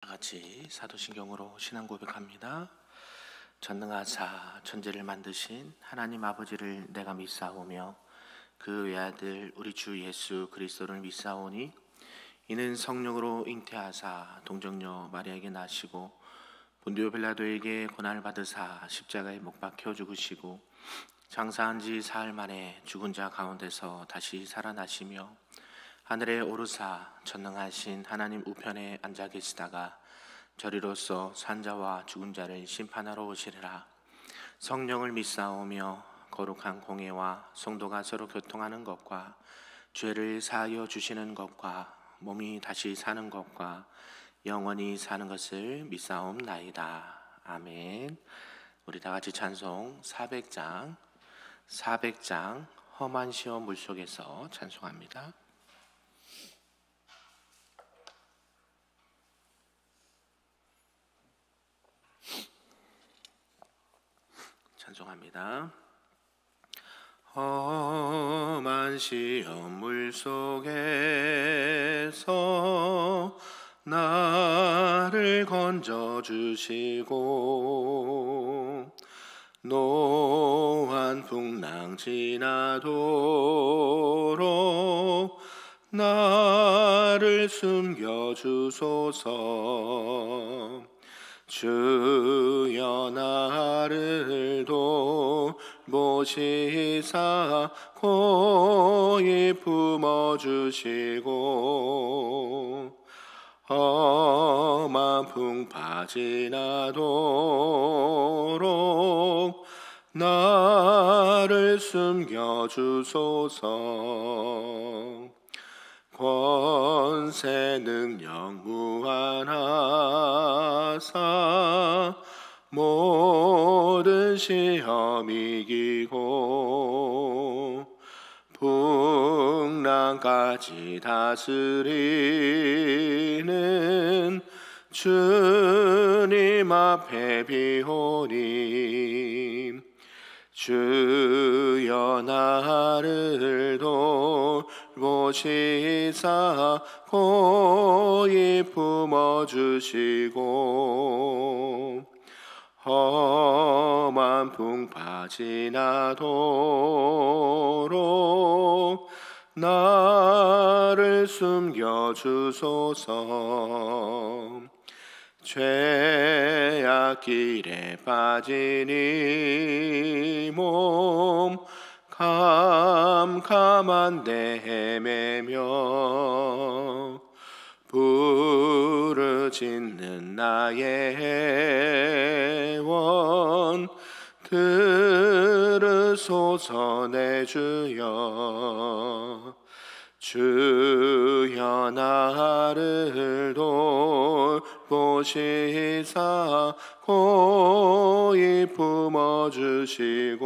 같이 사도신경으로 신앙 고백합니다. 전능하사 천지를 만드신 하나님 아버지를 내가 믿사오며 그 외아들 우리 주 예수 그리스도를 믿사오니 이는 성령으로 잉태하사 동정녀 마리아에게 나시고 본디오 빌라도에게 고난을 받으사 십자가에 못 박혀 죽으시고 장사한 지 사흘 만에 죽은 자 가운데서 다시 살아나시며 하늘에 오르사 전능하신 하나님 우편에 앉아 계시다가 저리로서 산자와 죽은 자를 심판하러 오시리라. 성령을 믿사오며 거룩한 공예와 성도가 서로 교통하는 것과 죄를 사하여 주시는 것과 몸이 다시 사는 것과 영원히 사는 것을 믿사옵나이다. 아멘. 우리 다 같이 찬송 400장 험한 시험 물속에서 찬송합니다. 찬송합니다. 험한 시험 물속에서 나를 건져주시고 노한 풍랑 지나도록 나를 숨겨주소서. 주여 나를 돌보시사 고이 품어주시고 험한 풍파 지나도록 나를 숨겨주소서. 권세 능력 무한하사 모든 시험 이기고 풍랑까지 다스리는 주님 앞에 비오니 주여 나를 돌보시사 고이 품어주시고 험한 풍파 지나도록 나를 숨겨주소서. 죄악 길에 빠진 이 몸 캄캄한데 헤매며 부르짖는 나의 원 들으소서. 내 주여 주여 나를 돌보시사 고이 품어주시고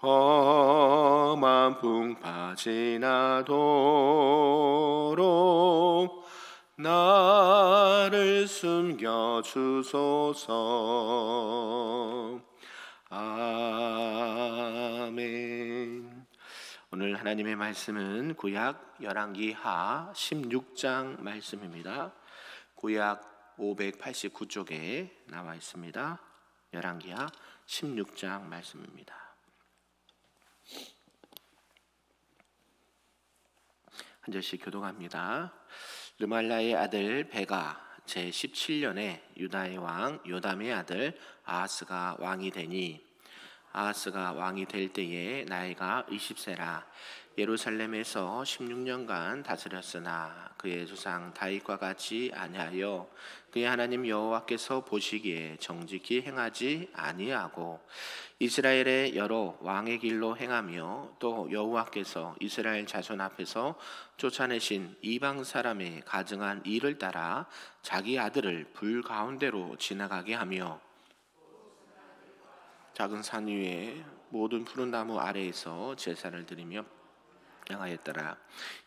험한 풍파 지나도록 나를 숨겨주소서. 아멘. 오늘 하나님의 말씀은 구약 열왕기 하 16장 말씀입니다. 구약 589쪽에 나와 있습니다. 열왕기 하 16장 말씀입니다. 한 절씩 교독합니다. 르말라의 아들 베가 제17년에 유다의 왕 요담의 아들 아하스가 왕이 되니 아하스가 왕이 될 때에 나이가 20세라 예루살렘에서 16년간 다스렸으나 그의 조상 다윗과 같이 아니하여 그의 하나님 여호와께서 보시기에 정직히 행하지 아니하고 이스라엘의 여러 왕의 길로 행하며 또 여호와께서 이스라엘 자손 앞에서 쫓아내신 이방 사람의 가증한 일을 따라 자기 아들을 불 가운데로 지나가게 하며 작은 산 위에 모든 푸른 나무 아래에서 제사를 드리며 행하였더라.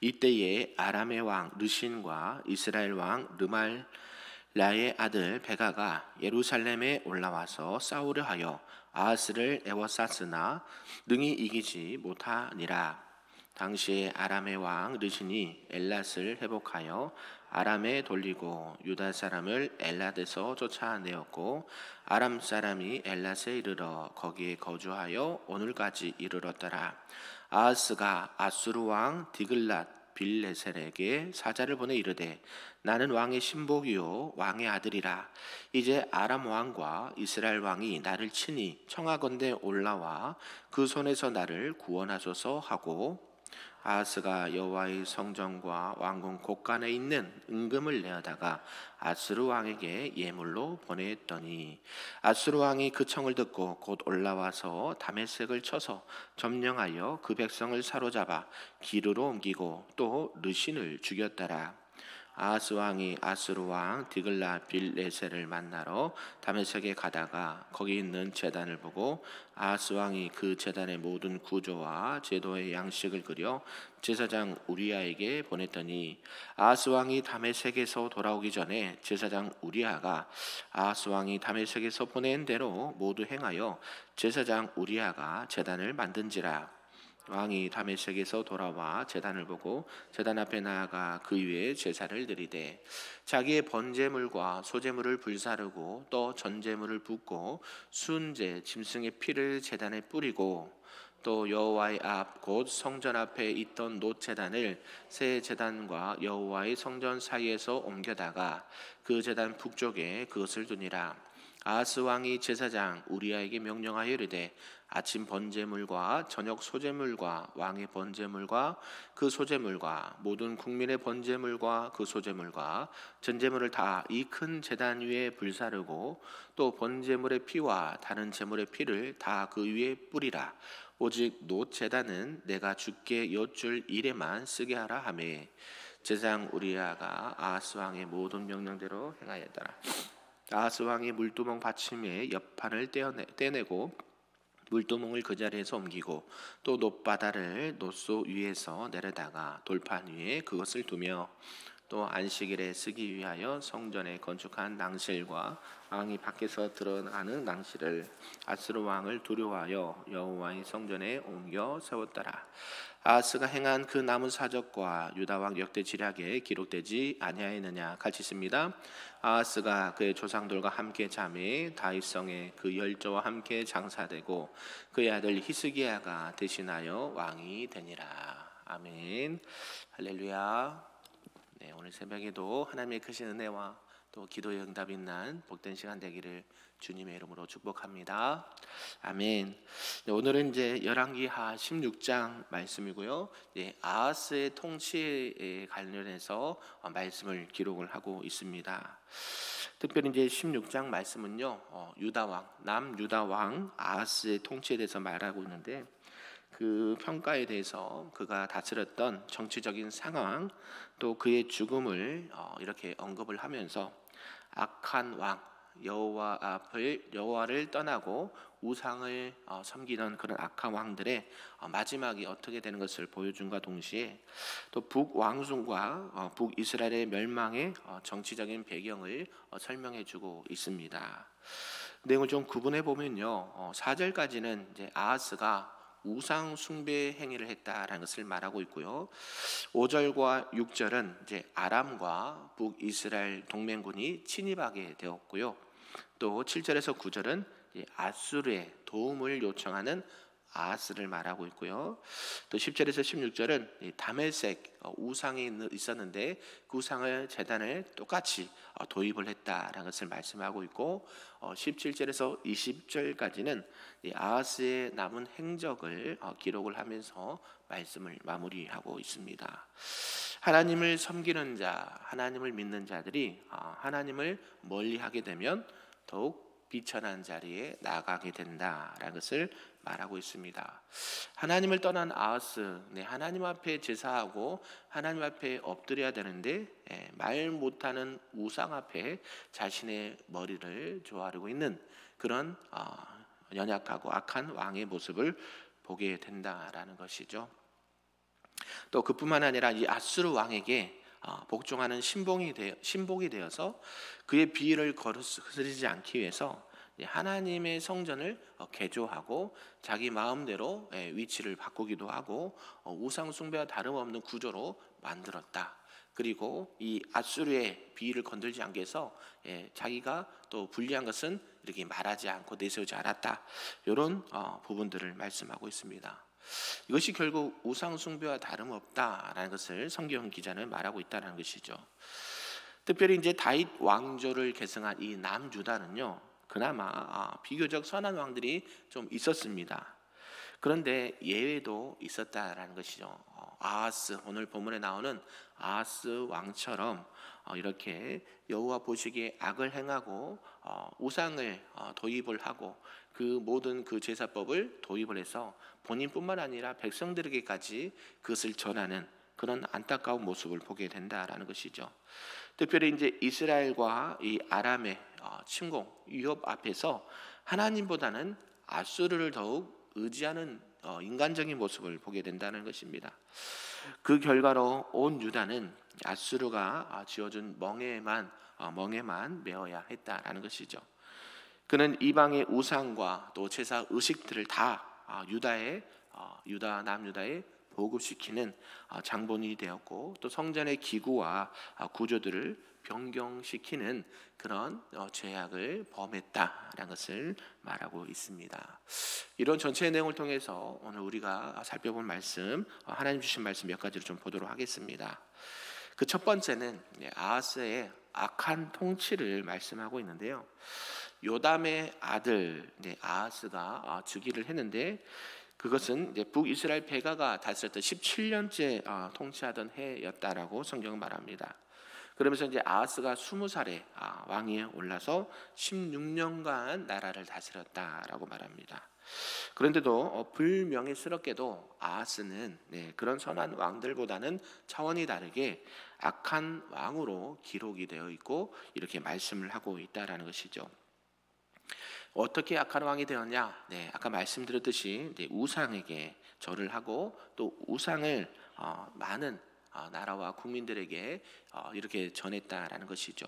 이때에 아람의 왕 르신과 이스라엘 왕 르말라의 아들 베가가 예루살렘에 올라와서 싸우려 하여 아하스를 에워쌌으나 능히 이기지 못하니라. 당시에 아람의 왕 르신이 엘랏을 회복하여 아람에 돌리고 유다 사람을 엘랏에서 쫓아내었고 아람 사람이 엘랏에 이르러 거기에 거주하여 오늘까지 이르렀더라. 아하스가 아수르 왕 디글랏 빌레셀에게 사자를 보내 이르되 나는 왕의 신복이요 왕의 아들이라. 이제 아람 왕과 이스라엘 왕이 나를 치니 청하건대 올라와 그 손에서 나를 구원하소서 하고 아하스가 여호와의 성전과 왕궁 곳간에 있는 은금을 내어다가 아수르 왕에게 예물로 보냈더니 아수르 왕이 그 청을 듣고 곧 올라와서 다메섹을 쳐서 점령하여 그 백성을 사로잡아 기르로 옮기고 또 르신을 죽였더라. 아하스 왕이 아수르 왕 디글라 빌레셀을 만나러 다메섹에 가다가 거기 있는 제단을 보고 아하스 왕이 그 제단의 모든 구조와 제도의 양식을 그려 제사장 우리아에게 보냈더니 아하스 왕이 다메섹에서 돌아오기 전에 제사장 우리아가 아하스 왕이 다메섹에서 보낸 대로 모두 행하여 제사장 우리아가 제단을 만든지라. 왕이 다메섹에서 돌아와 제단을 보고 제단 앞에 나아가 그 위에 제사를 드리되 자기의 번제물과 소제물을 불사르고 또 전제물을 붓고 순제 짐승의 피를 제단에 뿌리고 또 여호와의 앞 곧 성전 앞에 있던 놋 제단을 새 제단과 여호와의 성전 사이에서 옮겨다가 그 제단 북쪽에 그것을 두니라. 아하스 왕이 제사장 우리아에게 명령하여 이르되 아침 번제물과 저녁 소제물과 왕의 번제물과 그 소제물과 모든 국민의 번제물과 그 소제물과 전제물을 다 이 큰 제단 위에 불사르고 또 번제물의 피와 다른 제물의 피를 다 그 위에 뿌리라. 오직 놋 제단은 내가 주께 여쭐 일에만 쓰게 하라 하매 제사장 우리아가 아하스 왕의 모든 명령대로 행하였더라. 아하스 왕이 물두멍 받침에 옆판을 떼내고 물두멍을 그 자리에서 옮기고 또 놋바다를 놋소 위에서 내려다가 돌판 위에 그것을 두며 또 안식일에 쓰기 위하여 성전에 건축한 낭실과 왕이 밖에서 드러나는 낭실을 아수르 왕을 두려워하여 여호와의 성전에 옮겨 세웠더라. 아하스가 행한 그 남은 사적과 유다 왕 역대 지략에 기록되지 아니하였느냐 같이 있습니다. 아하스가 그의 조상들과 함께 잠에 다윗성에 그 열조와 함께 장사되고 그의 아들 히스기야가 대신하여 왕이 되니라. 아멘. 할렐루야. 네, 오늘 새벽에도 하나님의 크신 은혜와 또 기도의 응답이 있는 복된 시간 되기를 주님의 이름으로 축복합니다. 아멘. 네, 오늘은 이제 열왕기하 16장 말씀이고요. 네, 아하스의 통치에 관련해서 말씀을 기록을 하고 있습니다. 특별히 이제 16장 말씀은요, 유다 왕, 남유다 왕 아하스의 통치에 대해서 말하고 있는데 그 평가에 대해서 그가 다스렸던 정치적인 상황 또 그의 죽음을 이렇게 언급을 하면서 악한 왕 여호와를 떠나고 우상을 섬기는 그런 악한 왕들의 마지막이 어떻게 되는 것을 보여준과 동시에 또 북왕순과 북이스라엘의 멸망의 정치적인 배경을 설명해주고 있습니다. 내용을 좀 구분해 보면요, 4절까지는 이제 아하스가 우상 숭배 행위를 했다라는 것을 말하고 있고요. 5절과 6절은 이제 아람과 북이스라엘 동맹군이 침입하게 되었고요. 또 7절에서 9절은 아수르의 도움을 요청하는 아하스를 말하고 있고요. 또 10절에서 16절은 다메섹 우상이 있었는데 그 우상을 제단을 똑같이 도입을 했다라는 것을 말씀하고 있고 17절에서 20절까지는 아하스의 남은 행적을 기록을 하면서 말씀을 마무리하고 있습니다. 하나님을 섬기는 자, 하나님을 믿는 자들이 하나님을 멀리하게 되면 더욱 비천한 자리에 나가게 된다라는 것을 말하고 있습니다. 하나님을 떠난 아하스, 하나님 앞에 제사하고 하나님 앞에 엎드려야 되는데 말 못하는 우상 앞에 자신의 머리를 조아리고 있는 그런 연약하고 악한 왕의 모습을 보게 된다라는 것이죠. 또 그뿐만 아니라 이 아수르 왕에게 복종하는 신복이 되어서 그의 비위를 거스르지 않기 위해서 하나님의 성전을 개조하고 자기 마음대로 위치를 바꾸기도 하고 우상 숭배와 다름없는 구조로 만들었다. 그리고 이 앗수르의 비위를 건들지 않게 해서 자기가 또 불리한 것은 이렇게 말하지 않고 내세우지 않았다. 이런 부분들을 말씀하고 있습니다. 이것이 결국 우상 숭배와 다름없다라는 것을 성경 기자는 말하고 있다는 것이죠. 특별히 이제 다윗 왕조를 계승한 이 남유다는요, 그나마 비교적 선한 왕들이 좀 있었습니다. 그런데 예외도 있었다라는 것이죠. 아하스, 오늘 본문에 나오는 아하스 왕처럼 이렇게 여호와 보시기에 악을 행하고 우상을 도입을 하고 그 모든 그 제사법을 도입을 해서 본인뿐만 아니라 백성들에게까지 그것을 전하는 그런 안타까운 모습을 보게 된다라는 것이죠. 특별히 이제 이스라엘과 이 아람의 침공 위협 앞에서 하나님보다는 아수르를 더욱 의지하는 인간적인 모습을 보게 된다는 것입니다. 그 결과로 온 유다는 아수르가 지어준 멍에만 메어야 했다라는 것이죠. 그는 이방의 우상과 또 제사 의식들을 다 남유다에 보급시키는 장본인이 되었고, 또 성전의 기구와 구조들을 변경시키는 그런 죄악을 범했다라는 것을 말하고 있습니다. 이런 전체의 내용을 통해서 오늘 우리가 살펴본 말씀, 하나님 주신 말씀 몇 가지를 좀 보도록 하겠습니다. 그 첫 번째는 아하스의 악한 통치를 말씀하고 있는데요. 요담의 아들 아하스가 즉위를 했는데, 그것은 이제 북이스라엘 베가가 다스렸던 17년째 통치하던 해였다라고 성경은 말합니다. 그러면서 이제 아하스가 20살에 왕위에 올라서 16년간 나라를 다스렸다라고 말합니다. 그런데도 불명예스럽게도 아하스는 그런 선한 왕들보다는 차원이 다르게 악한 왕으로 기록이 되어 있고 이렇게 말씀을 하고 있다라는 것이죠. 어떻게 악한 왕이 되었냐? 아까 말씀드렸듯이 우상에게 절을 하고 또 우상을 많은 나라와 국민들에게 이렇게 전했다라는 것이죠.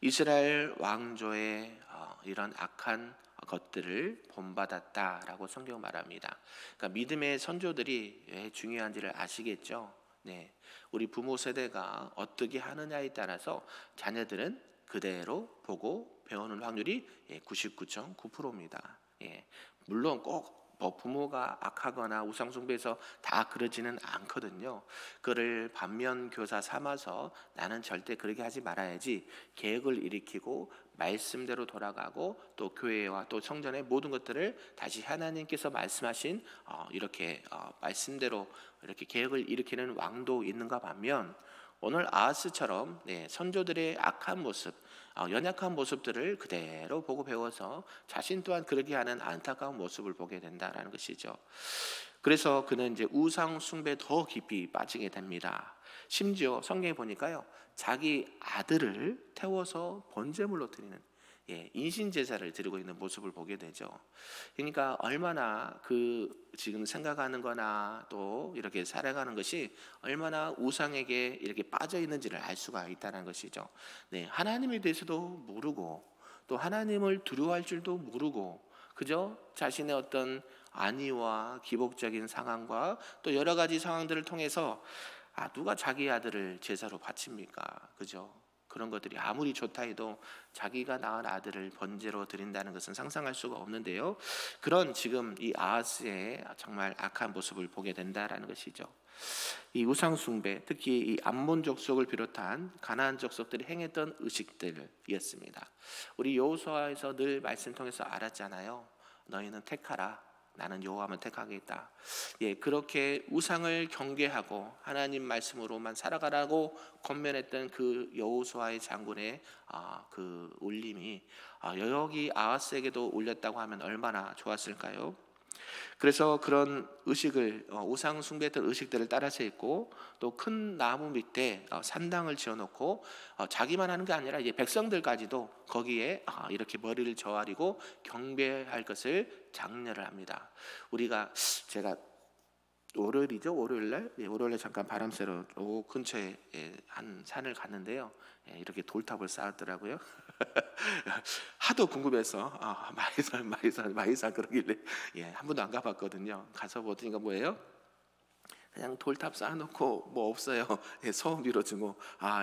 이스라엘 왕조의 이런 악한 것들을 본받았다라고 성경 말합니다. 그러니까 믿음의 선조들이 왜 중요한지를 아시겠죠? 우리 부모 세대가 어떻게 하느냐에 따라서 자녀들은 그대로 보고 배우는 확률이 99.9%입니다. 물론 꼭 부모가 악하거나 우상숭배해서 다 그러지는 않거든요. 그를 반면교사 삼아서 나는 절대 그렇게 하지 말아야지 계획을 일으키고 말씀대로 돌아가고 또 교회와 또 성전의 모든 것들을 다시 하나님께서 말씀하신 이렇게 말씀대로 이렇게 계획을 일으키는 왕도 있는가 반면, 오늘 아하스처럼 선조들의 악한 모습, 연약한 모습들을 그대로 보고 배워서 자신 또한 그렇게 하는 안타까운 모습을 보게 된다라는 것이죠. 그래서 그는 이제 우상 숭배에 더 깊이 빠지게 됩니다. 심지어 성경에 보니까요, 자기 아들을 태워서 번제물로 드리는 인신 제사를 드리고 있는 모습을 보게 되죠. 그러니까 얼마나 지금 생각하는 거나 또 이렇게 살아가는 것이 얼마나 우상에게 이렇게 빠져 있는지를 알 수가 있다는 것이죠. 하나님에 대해서도 모르고 또 하나님을 두려워할 줄도 모르고 그저 자신의 어떤 안위와 기복적인 상황과 또 여러 가지 상황들을 통해서 누가 자기 아들을 제사로 바칩니까? 그죠? 그런 것들이 아무리 좋다 해도 자기가 낳은 아들을 번제로 드린다는 것은 상상할 수가 없는데요. 그런 지금 이 아하스의 정말 악한 모습을 보게 된다라는 것이죠. 이 우상 숭배, 특히 이 암몬 족속을 비롯한 가나안 족속들이 행했던 의식들이었습니다. 우리 여호수아에서 늘 말씀 통해서 알았잖아요. 너희는 택하라. 나는 여호와만 택하겠다. 그렇게 우상을 경계하고 하나님 말씀으로만 살아가라고 권면했던 그 여호수아의 장군의 그 울림이 여기 아하스에게도 울렸다고 하면 얼마나 좋았을까요? 그래서 그런 의식을 우상 숭배했던 의식들을 따라서 했고, 또 큰 나무 밑에 산당을 지어놓고 자기만 하는 게 아니라 이제 백성들까지도 거기에 이렇게 머리를 저아리고 경배할 것을 장려를 합니다. 제가 월요일날 잠깐 바람 쐬러 근처에 한 산을 갔는데요. 이렇게 돌탑을 쌓았더라고요. 하도 궁금해서 마이산 그러길래 한 번도 안 가봤거든요. 가서 보니까 뭐예요? 그냥 돌탑 쌓아놓고 뭐 없어요. 예, 소원 빌어주고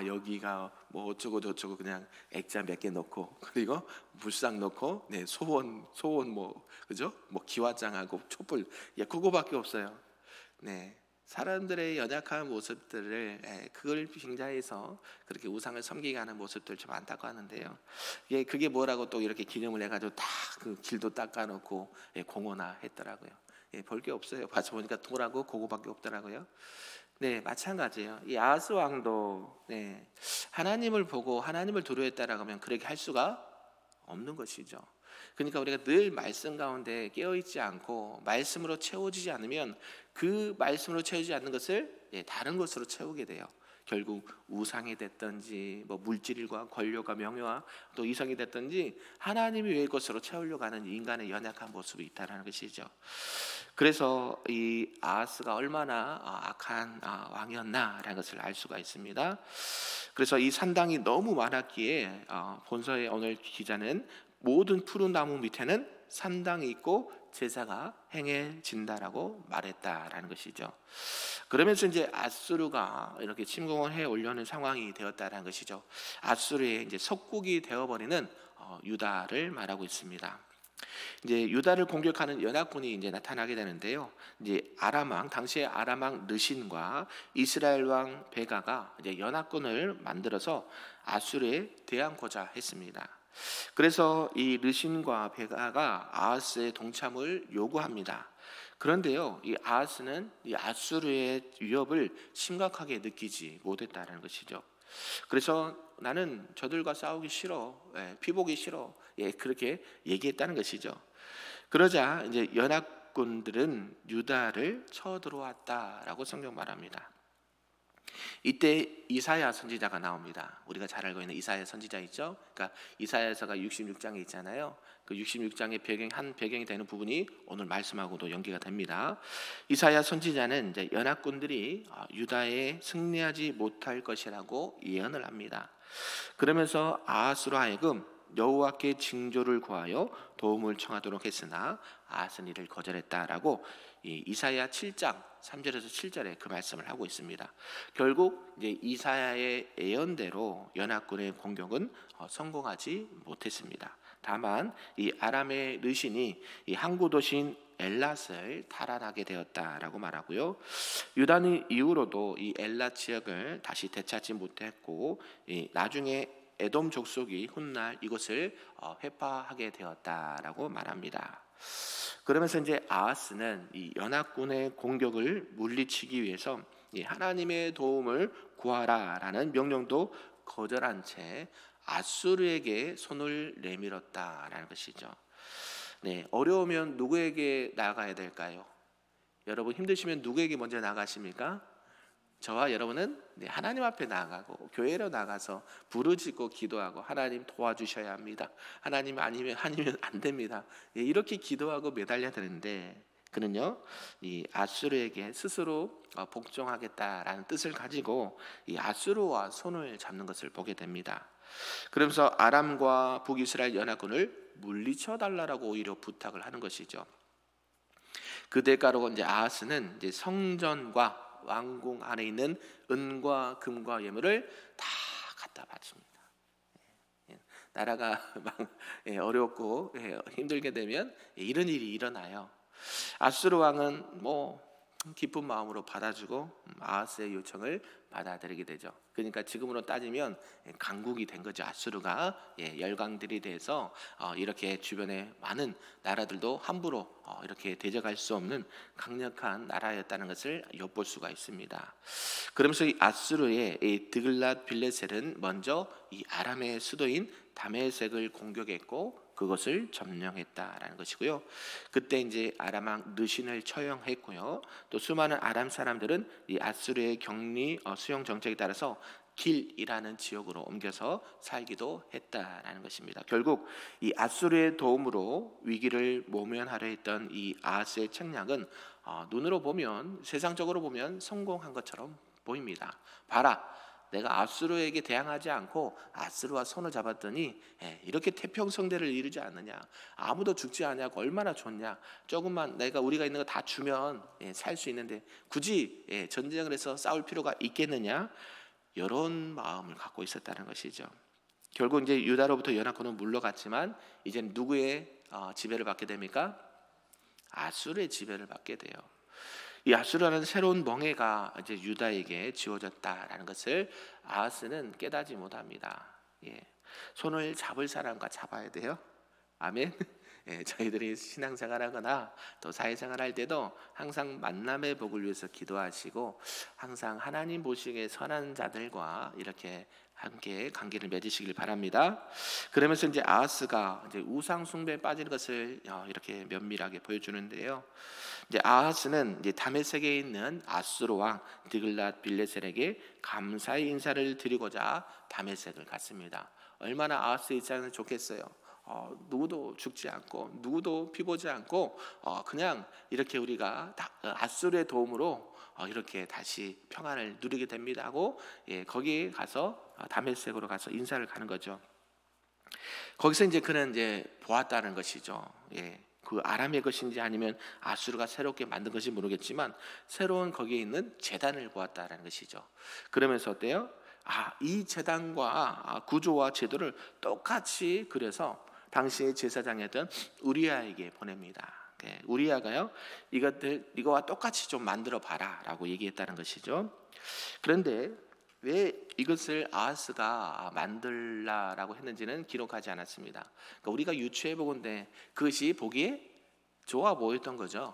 여기가 뭐 어쩌고 저쩌고 그냥 액자 몇 개 넣고 그리고 불상 넣고 네, 소원 뭐 그죠? 뭐 기와장하고 촛불 그거밖에 없어요. 네. 사람들의 연약한 모습들을 그걸 빙자해서 그렇게 우상을 섬기게 하는 모습들 좀 안타까 하는데요. 그게 뭐라고 또 이렇게 기념을 해가지고 다 그 길도 닦아놓고 공헌화 했더라고요. 볼 게 없어요. 봐서 보니까 돌하고 그거밖에 없더라고요. 네, 마찬가지예요. 이 아하스 왕도 하나님을 보고 하나님을 두려워했다라고 하면 그렇게 할 수가 없는 것이죠. 그러니까 우리가 늘 말씀 가운데 깨어있지 않고 말씀으로 채워지지 않으면 그 말씀으로 채우지 않는 것을 다른 것으로 채우게 돼요. 결국 우상이 됐든지 뭐 물질과 권력과 명예와 또 이성이 됐든지 하나님이 외의 것으로 채우려고 하는 인간의 연약한 모습이 있다는 것이죠. 그래서 이 아하스가 얼마나 악한 왕이었나라는 것을 알 수가 있습니다. 그래서 이 산당이 너무 많았기에 본서의 오늘 기자는 모든 푸른 나무 밑에는 산당이 있고 제사가 행해진다라고 말했다라는 것이죠. 그러면서 이제 아수르가 이렇게 침공을 해 오려는 상황이 되었다라는 것이죠. 아수르의 이제 속국이 되어버리는 유다를 말하고 있습니다. 이제 유다를 공격하는 연합군이 이제 나타나게 되는데요. 이제 당시에 아람 왕 르신과 이스라엘 왕 베가가 이제 연합군을 만들어서 아수르에 대항고자 했습니다. 그래서 이 르신과 베가가 아하스의 동참을 요구합니다. 그런데요, 이 아하스는 이 아수르의 위협을 심각하게 느끼지 못했다는 것이죠. 그래서 나는 저들과 싸우기 싫어, 피보기 싫어, 그렇게 얘기했다는 것이죠. 그러자 이제 연합군들은 유다를 쳐들어왔다라고 성경 말합니다. 이때 이사야 선지자가 나옵니다. 우리가 잘 알고 있는 이사야 선지자 있죠? 그러니까 이사야서가 66장에 있잖아요. 그 66장의 배경이 되는 부분이 오늘 말씀하고도 연계가 됩니다. 이사야 선지자는 이제 연합군들이 유다에 승리하지 못할 것이라고 예언을 합니다. 그러면서 아하스로 하여금 여호와께 징조를 구하여 도움을 청하도록 했으나 아하스는 이를 거절했다라고 이사야 7장 3절에서 7절에 그 말씀을 하고 있습니다. 결국 이제 이사야의 예언대로 연합군의 공격은 성공하지 못했습니다. 다만 이 아람의 르신이 이 항구 도시인 엘랏을 탈환하게 되었다라고 말하고요. 유다는 이후로도 이 엘랏 지역을 다시 되찾지 못했고 나중에 에돔 족속이 훗날 이곳을 회파하게 되었다라고 말합니다. 그러면서 이제 아하스는 이 연합군의 공격을 물리치기 위해서 이 하나님의 도움을 구하라라는 명령도 거절한 채 아수르에게 손을 내밀었다라는 것이죠. 네, 어려우면 누구에게 나아가야 될까요? 여러분 힘드시면 누구에게 먼저 나가십니까? 저와 여러분은 하나님 앞에 나가고 교회로 나가서 부르짖고 기도하고 하나님 도와주셔야 합니다. 하나님 아니면 안 됩니다. 이렇게 기도하고 매달려야 되는데 그는요 이 아수르에게 스스로 복종하겠다라는 뜻을 가지고 이 아수르와 손을 잡는 것을 보게 됩니다. 그러면서 아람과 북이스라엘 연합군을 물리쳐 달라라고 오히려 부탁을 하는 것이죠. 그 대가로 이제 아하스는 이제 성전과 왕궁 안에 있는 은과 금과 예물을 다 갖다 바칩니다. 나라가 막 어렵고 힘들게 되면 이런 일이 일어나요. 아수르 왕은 뭐 기쁜 마음으로 받아주고 아하스의 요청을 받아들이게 되죠. 그러니까 지금으로 따지면 강국이 된 거죠. 아수르가 열강들이 돼서 이렇게 주변에 많은 나라들도 함부로 이렇게 대적할 수 없는 강력한 나라였다는 것을 엿볼 수가 있습니다. 그러면서 이 아수르의 이 드글랏 빌레셀은 먼저 이 아람의 수도인 다메섹을 공격했고 그것을 점령했다라는 것이고요. 그때 이제 아람 왕 르신을 처형했고요. 또 수많은 아람 사람들은 이 아수르의 격리 수용 정책에 따라서 길이라는 지역으로 옮겨서 살기도 했다라는 것입니다. 결국 이 아수르의 도움으로 위기를 모면하려 했던 이 아하스의 책략은 눈으로 보면 세상적으로 보면 성공한 것처럼 보입니다. 봐라, 내가 아수르에게 대항하지 않고 아수르와 손을 잡았더니 이렇게 태평성대를 이루지 않느냐. 아무도 죽지 않냐고 얼마나 좋냐. 조금만 우리가 있는 거 다 주면 살 수 있는데 굳이 전쟁을 해서 싸울 필요가 있겠느냐. 이런 마음을 갖고 있었다는 것이죠. 결국 이제 유다로부터 연합군은 물러갔지만 이제는 누구의 지배를 받게 됩니까? 아수르의 지배를 받게 돼요. 이 아수르라는 새로운 멍에가 이제 유다에게 지어졌다라는 것을 아하스는 깨닫지 못합니다. 손을 잡을 사람과 잡아야 돼요. 아멘. 저희들이 신앙생활하거나 또 사회생활할 때도 항상 만남의 복을 위해서 기도하시고 항상 하나님 보시기에 선한 자들과 이렇게 함께 관계를 맺으시길 바랍니다. 그러면서 이제 아하스가 이제 우상 숭배에 빠지는 것을 이렇게 면밀하게 보여주는데요. 이제 아하스는 이제 다메섹에 있는 아수르 왕 드글랏 빌레셀에게 감사의 인사를 드리고자 다메섹을 갔습니다. 얼마나 아하스의 입장은 좋겠어요. 누구도 죽지 않고 누구도 피보지 않고 그냥 이렇게 우리가 아수르의 도움으로 이렇게 다시 평안을 누리게 됩니다 하고 거기에 가서 다메섹으로 가서 인사를 가는 거죠. 거기서 이제 그는 이제 보았다는 것이죠. 그 아람의 것인지 아니면 아수르가 새롭게 만든 것인지 모르겠지만 새로운 거기에 있는 제단을 보았다는 것이죠. 그러면서 어때요? 이 제단과 구조와 제도를 똑같이 그려서 당시의 제사장이었던 우리아에게 보냅니다. 우리아가요, 이거와 똑같이 좀 만들어 봐라라고 얘기했다는 것이죠. 그런데 왜 이것을 아하스가 만들라라고 했는지는 기록하지 않았습니다. 그러니까 우리가 유추해 보건대 그것이 보기에 좋아 보였던 거죠.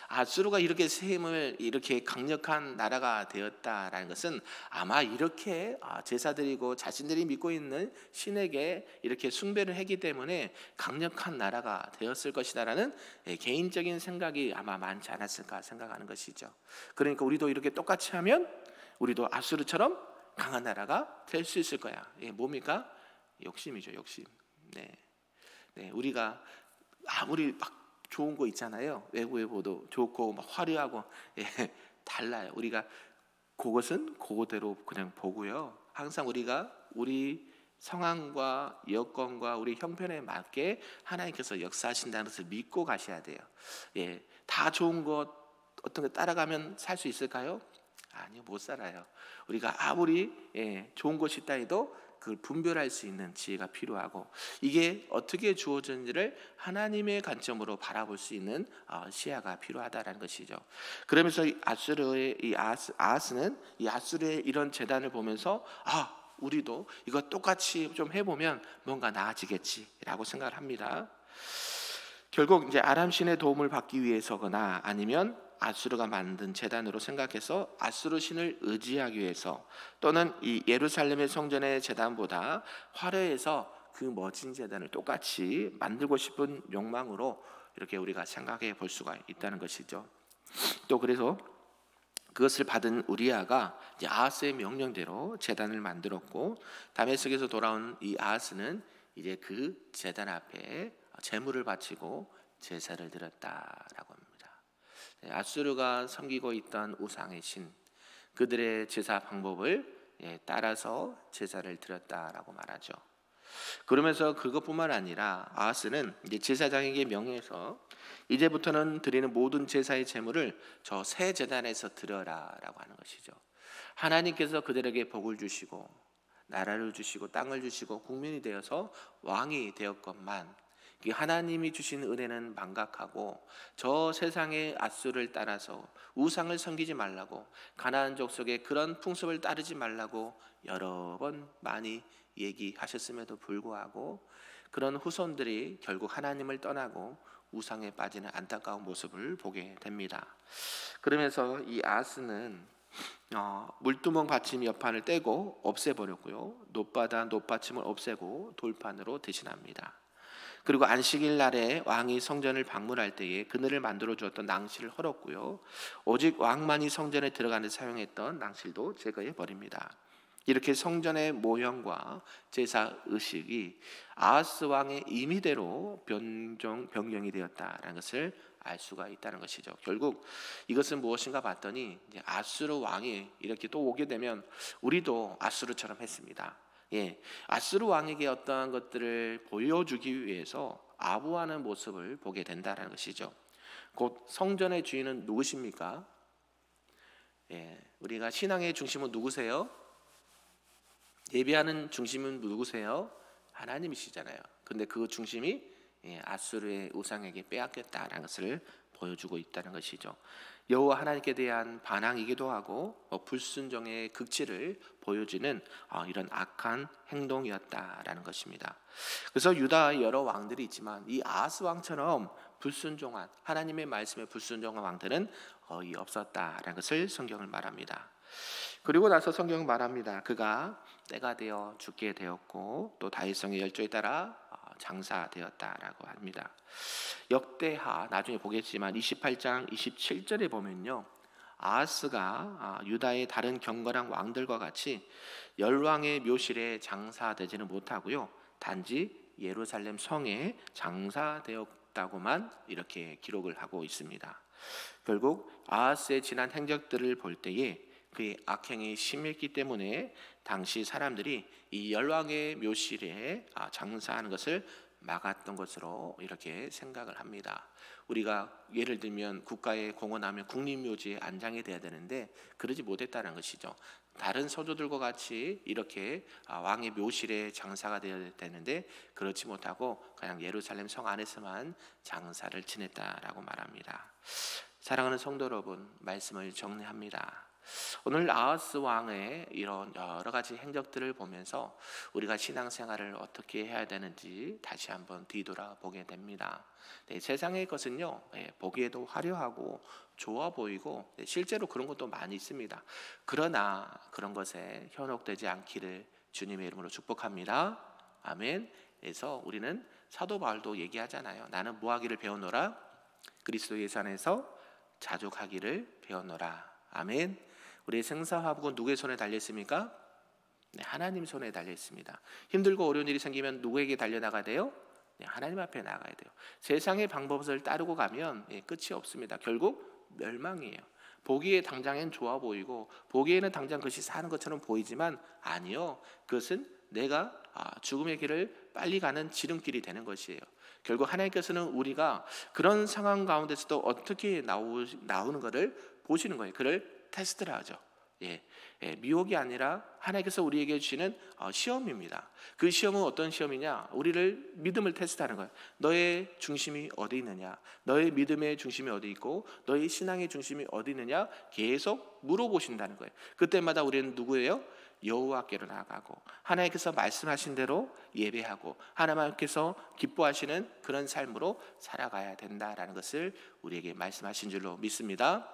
아수르가 이렇게 세임을 이렇게 강력한 나라가 되었다라는 것은 아마 이렇게 제사드리고 자신들이 믿고 있는 신에게 이렇게 숭배를 했기 때문에 강력한 나라가 되었을 것이다라는 개인적인 생각이 아마 많지 않았을까 생각하는 것이죠. 그러니까 우리도 이렇게 똑같이 하면 우리도 아수르처럼 강한 나라가 될 수 있을 거야. 뭡니까? 욕심이죠, 욕심. 우리가 아무리 막 좋은 거 있잖아요. 외국에 보도 좋고 막 화려하고 달라요. 우리가 그것은 그거대로 그냥 보고요. 항상 우리가 우리 상황과 여건과 우리 형편에 맞게 하나님께서 역사하신다는 것을 믿고 가셔야 돼요. 다 좋은 것 어떤 거 따라가면 살 수 있을까요? 아니요, 못 살아요. 우리가 아무리 좋은 것이 있다 해도 그걸 분별할 수 있는 지혜가 필요하고 이게 어떻게 주어졌는지를 하나님의 관점으로 바라볼 수 있는 시야가 필요하다라는 것이죠. 그러면서 아하스는 이 아수르의 이런 재단을 보면서 우리도 이거 똑같이 좀 해보면 뭔가 나아지겠지라고 생각을 합니다. 결국 이제 아람 신의 도움을 받기 위해서거나 아니면 아수르가 만든 제단으로 생각해서 아수르 신을 의지하기 위해서 또는 이 예루살렘의 성전의 제단보다 화려해서 그 멋진 제단을 똑같이 만들고 싶은 욕망으로 이렇게 우리가 생각해 볼 수가 있다는 것이죠. 또 그래서 그것을 받은 우리아가 이제 아하스의 명령대로 제단을 만들었고 다메섹에서 돌아온 이 아하스는 이제 그 제단 앞에 제물을 바치고 제사를 드렸다라고 합니다. 아수르가 섬기고 있던 우상의 신 그들의 제사 방법을 따라서 제사를 드렸다라고 말하죠. 그러면서 그것뿐만 아니라 아하스는 이제 제사장에게 명해서 이제부터는 드리는 모든 제사의 제물을 저 새 제단에서 드려라라고 하는 것이죠. 하나님께서 그들에게 복을 주시고 나라를 주시고 땅을 주시고 국민이 되어서 왕이 되었건만 하나님이 주신 은혜는 망각하고 저 세상의 아수르를 따라서 우상을 섬기지 말라고 가나안 족속의 그런 풍습을 따르지 말라고 여러 번 많이 얘기하셨음에도 불구하고 그런 후손들이 결국 하나님을 떠나고 우상에 빠지는 안타까운 모습을 보게 됩니다. 그러면서 이 아하스는 물두멍 받침 옆판을 떼고 없애버렸고요, 놋바다 놋받침을 없애고 돌판으로 대신합니다. 그리고 안식일 날에 왕이 성전을 방문할 때에 그늘을 만들어 주었던 낭실을 헐었고요, 오직 왕만이 성전에 들어가는 데 사용했던 낭실도 제거해 버립니다. 이렇게 성전의 모형과 제사 의식이 아하스 왕의 임의대로 변경이 되었다라는 것을 알 수가 있다는 것이죠. 결국 이것은 무엇인가 봤더니 이제 아수르 왕이 이렇게 또 오게 되면 우리도 아수르처럼 했습니다. 아수르 왕에게 어떠한 것들을 보여주기 위해서 아부하는 모습을 보게 된다는 것이죠. 곧 성전의 주인은 누구십니까? 우리가 신앙의 중심은 누구세요? 예배하는 중심은 누구세요? 하나님이시잖아요. 근데 그 중심이 아수르의 우상에게 빼앗겼다는 것을 보여주고 있다는 것이죠. 여호와 하나님께 대한 반항이기도 하고 불순종의 극치를 보여주는 이런 악한 행동이었다라는 것입니다. 그래서 유다의 여러 왕들이 있지만 이 아하스 왕처럼 불순종한 하나님의 말씀에 불순종한 왕들은 거의 없었다라는 것을 성경을 말합니다. 그리고 나서 성경은 말합니다. 그가 때가 되어 죽게 되었고 또 다윗성의 열조에 따라 장사되었다라고 합니다. 역대하 나중에 보겠지만 28장 27절에 보면요, 아하스가 유다의 다른 경건한 왕들과 같이 열왕의 묘실에 장사되지는 못하고요, 단지 예루살렘 성에 장사되었다고만 이렇게 기록을 하고 있습니다. 결국 아하스의 지난 행적들을 볼 때에 그의 악행이 심했기 때문에 당시 사람들이 이 열왕의 묘실에 장사하는 것을 막았던 것으로 이렇게 생각을 합니다. 우리가 예를 들면 국가에 공헌하면 국립묘지에 안장이 돼야 되는데 그러지 못했다는 것이죠. 다른 서조들과 같이 이렇게 왕의 묘실에 장사가 되어야 되는데 그렇지 못하고 그냥 예루살렘 성 안에서만 장사를 지냈다라고 말합니다. 사랑하는 성도 여러분, 말씀을 정리합니다. 오늘 아하스 왕의 이런 여러 가지 행적들을 보면서 우리가 신앙생활을 어떻게 해야 되는지 다시 한번 뒤돌아보게 됩니다. 세상의 것은요, 보기에도 화려하고 좋아 보이고 실제로 그런 것도 많이 있습니다. 그러나 그런 것에 현혹되지 않기를 주님의 이름으로 축복합니다. 아멘. 그래서 우리는 사도 바울도 얘기하잖아요. 나는 무하기를 배우노라, 그리스도 예수 안에서 자족하기를 배우노라. 아멘. 우리의 생사화복은 누구의 손에 달려있습니까? 하나님 손에 달려있습니다. 힘들고 어려운 일이 생기면 누구에게 달려나가야 돼요? 하나님 앞에 나가야 돼요. 세상의 방법을 따르고 가면 끝이 없습니다. 결국 멸망이에요. 보기에 당장엔 좋아 보이고 보기에는 당장 그것이 사는 것처럼 보이지만 아니요, 그것은 내가 죽음의 길을 빨리 가는 지름길이 되는 것이에요. 결국 하나님께서는 우리가 그런 상황 가운데서도 어떻게 나오는 것을 보시는 거예요. 그를 테스트를 하죠. 미혹이 아니라 하나님께서 우리에게 주시는 시험입니다. 그 시험은 어떤 시험이냐? 우리를 믿음을 테스트하는 거예요. 너의 중심이 어디 있느냐? 너의 믿음의 중심이 어디 있고 너의 신앙의 중심이 어디 있느냐? 계속 물어보신다는 거예요. 그때마다 우리는 누구예요? 여호와께로 나아가고 하나님께서 말씀하신 대로 예배하고 하나님께서 기뻐하시는 그런 삶으로 살아가야 된다라는 것을 우리에게 말씀하신 줄로 믿습니다.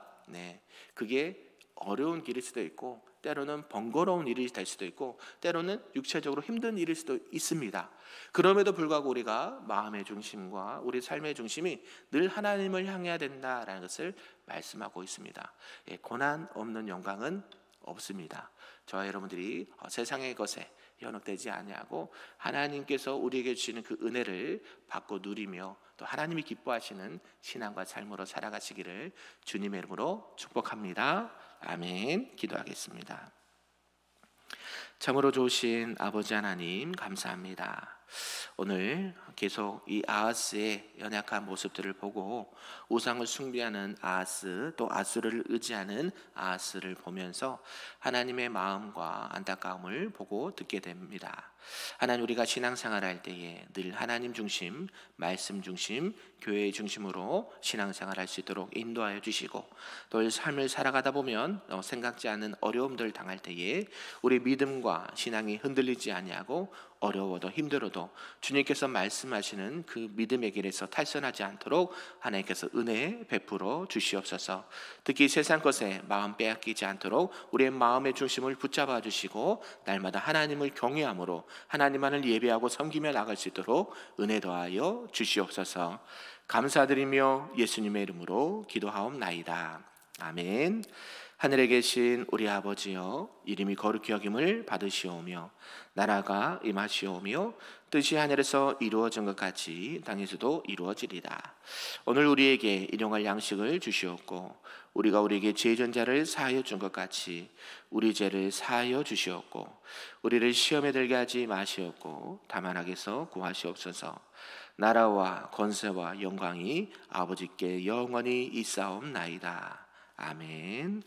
그게 어려운 길일 수도 있고 때로는 번거로운 일이 될 수도 있고 때로는 육체적으로 힘든 일일 수도 있습니다. 그럼에도 불구하고 우리가 마음의 중심과 우리 삶의 중심이 늘 하나님을 향해야 된다라는 것을 말씀하고 있습니다. 고난 없는 영광은 없습니다. 저와 여러분들이 세상의 것에 현혹되지 아니하고 하나님께서 우리에게 주시는 그 은혜를 받고 누리며 또 하나님이 기뻐하시는 신앙과 삶으로 살아가시기를 주님의 이름으로 축복합니다. 아멘. 기도하겠습니다. 참으로 좋으신 아버지 하나님, 감사합니다. 오늘 계속 이 아하스의 연약한 모습들을 보고 우상을 숭배하는 아하스, 또 아수르를 의지하는 아하스를 보면서 하나님의 마음과 안타까움을 보고 듣게 됩니다. 하나님, 우리가 신앙생활을 할 때에 늘 하나님 중심, 말씀 중심, 교회 중심으로 신앙생활을 할 수 있도록 인도하여 주시고 또 삶을 살아가다 보면 생각지 않은 어려움들을 당할 때에 우리 믿음과 신앙이 흔들리지 아니하고 어려워도 힘들어도 주님께서 말씀하시는 그 믿음의 길에서 탈선하지 않도록 하나님께서 은혜 베풀어 주시옵소서. 특히 세상 것에 마음 빼앗기지 않도록 우리의 마음의 중심을 붙잡아 주시고 날마다 하나님을 경외함으로 하나님만을 예배하고 섬기며 나갈 수 있도록 은혜 더하여 주시옵소서. 감사드리며 예수님의 이름으로 기도하옵나이다. 아멘. 하늘에 계신 우리 아버지여, 이름이 거룩히 여김을 받으시오며 나라가 임하시오며 뜻이 하늘에서 이루어진 것 같이 땅에서도 이루어지리다. 오늘 우리에게 일용할 양식을 주시옵고 우리가 우리에게 죄 진 자를 사하여 준 것 같이 우리 죄를 사하여 주시옵고 우리를 시험에 들게 하지 마시옵고 다만 악에서 구하시옵소서. 나라와 권세와 영광이 아버지께 영원히 있사옵나이다. 아멘.